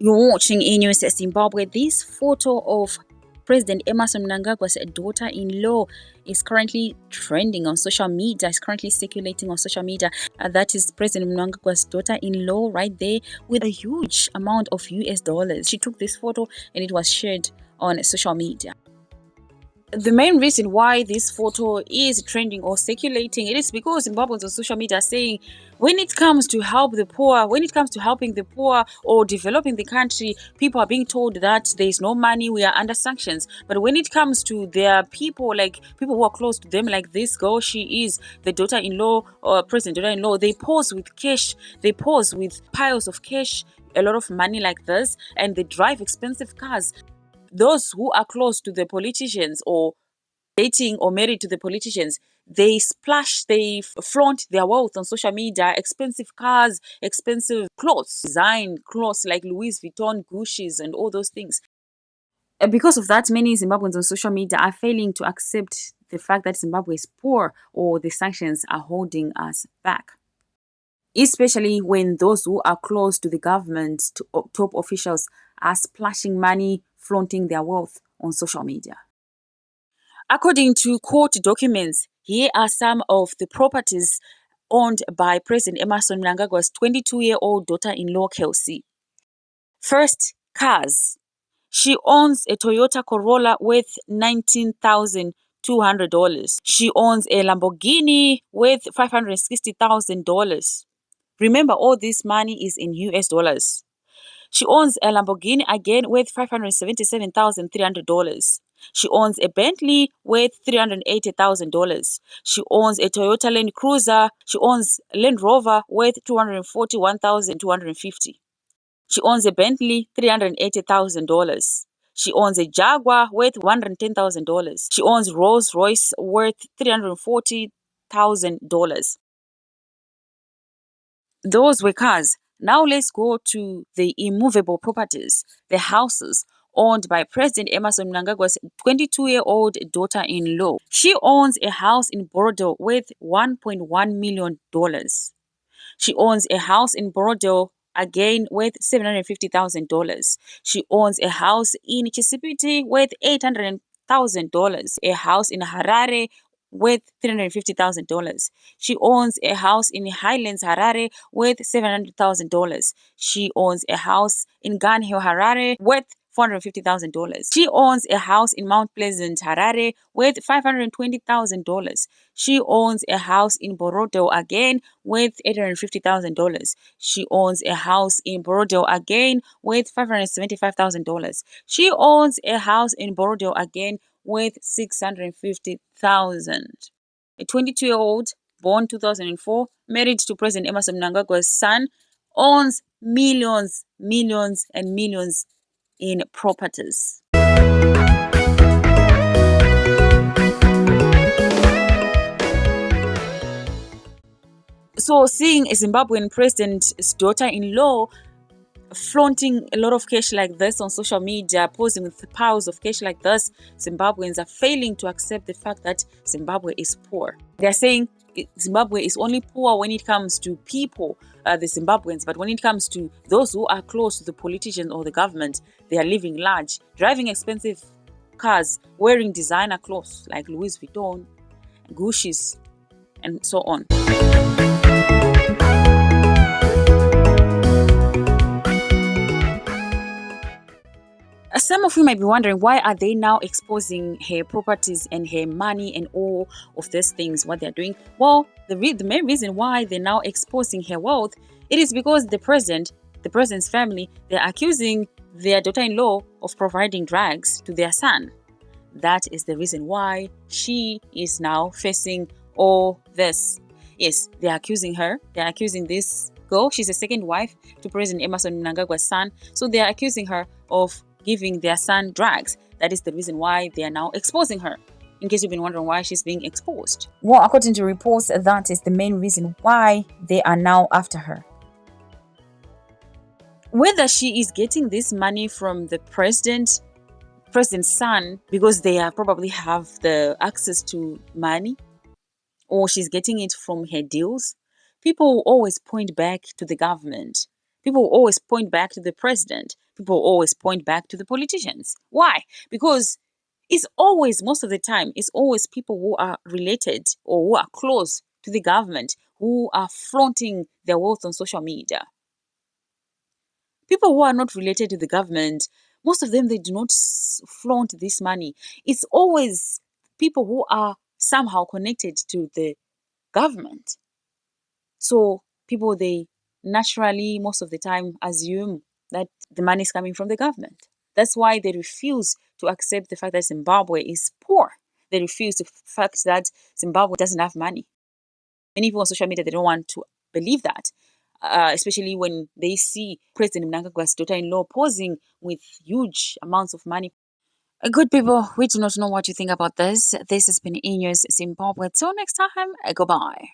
You're watching E-News Zimbabwe. This photo of President Emmerson Mnangagwa's daughter-in-law is currently trending on social media, is currently circulating on social media. That is President Mnangagwa's daughter-in-law right there with a huge amount of US dollars. She took this photo and it was shared on social media. The main reason why this photo is trending or circulating, it is because Zimbabweans on social media are saying when it comes to help the poor, when it comes to helping the poor or developing the country, people are being told that there is no money, we are under sanctions. But when it comes to their people, like people who are close to them, like this girl, she is the daughter-in-law or president daughter-in-law, they pose with cash, they pose with piles of cash, a lot of money like this, and they drive expensive cars. Those who are close to the politicians or dating or married to the politicians, they splash, they flaunt their wealth on social media, expensive cars, expensive clothes, design clothes like Louis Vuitton, Gucci's and all those things. And because of that, many Zimbabweans on social media are failing to accept the fact that Zimbabwe is poor or the sanctions are holding us back. Especially when those who are close to the government, to top officials, are splashing money, flaunting their wealth on social media. According to court documents, here are some of the properties owned by President Emmerson Mnangagwa's 22-year-old daughter-in-law, Kelsey. First, cars. She owns a Toyota Corolla worth $19,200. She owns a Lamborghini worth $560,000. Remember, all this money is in US dollars. She owns a Lamborghini again worth $577,300. She owns a Bentley worth $380,000. She owns a Toyota Land Cruiser. She owns a Land Rover worth $241,250. She owns a Bentley $380,000. She owns a Jaguar worth $110,000. She owns Rolls Royce worth $340,000. Those were cars. Now let's go to the immovable properties, the houses owned by President Emmerson Mnangagwa's 22-year-old daughter-in-law. She owns a house in Borodale worth $1.1 million. She owns a house in Borodale again worth $750,000. She owns a house in Chisipiti worth $800,000. A house in Harare worth $350,000. She owns a house in Highlands, Harare worth $700,000. She owns a house in Gun Hill, Harare worth $450,000. She owns a house in Mount Pleasant, Harare worth $520,000. She owns a house in Borodale again worth $850,000. She owns a house in Borodale again worth $575,000. She owns a house in Borodale again worth $650,000. A 22-year-old, born 2004, married to President Emmerson Mnangagwa's son, owns millions, millions and millions in properties. So seeing a Zimbabwean president's daughter-in-law flaunting a lot of cash like this on social media, posing with piles of cash like this, Zimbabweans are failing to accept the fact that Zimbabwe is poor. They're saying Zimbabwe is only poor when it comes to people, the Zimbabweans, but when it comes to those who are close to the politicians or the government, they are living large, driving expensive cars, wearing designer clothes like Louis Vuitton, Gucci's, and so on. Some of you might be wondering, why are they now exposing her properties and her money and all of these things, what they're doing? Well, the main reason why they're now exposing her wealth, it is because the president's family, they're accusing their daughter-in-law of providing drugs to their son. That is the reason why she is now facing all this. Yes, they're accusing her. They're accusing this girl. She's a second wife to President Emmerson Mnangagwa's son. So they're accusing her of giving their son drugs. That is the reason why they are now exposing her. In case you've been wondering why she's being exposed. Well, according to reports, that is the main reason why they are now after her. Whether she is getting this money from the president's son because they probably have the access to money, or she's getting it from her deals, people will always point back to the government. People always point back to the president. People always point back to the politicians. Why? Because it's always, most of the time, it's always people who are related or who are close to the government who are flaunting their wealth on social media. People who are not related to the government, most of them, they do not flaunt this money. It's always people who are somehow connected to the government. So people, they naturally, most of the time, assume that the money is coming from the government. That's why they refuse to accept the fact that Zimbabwe is poor. They refuse the fact that Zimbabwe doesn't have money. Many people on social media, they don't want to believe that, especially when they see President Mnangagwa's daughter-in-law posing with huge amounts of money. Good people, we do not know what you think about this. This has been E News Zimbabwe. Till next time, goodbye.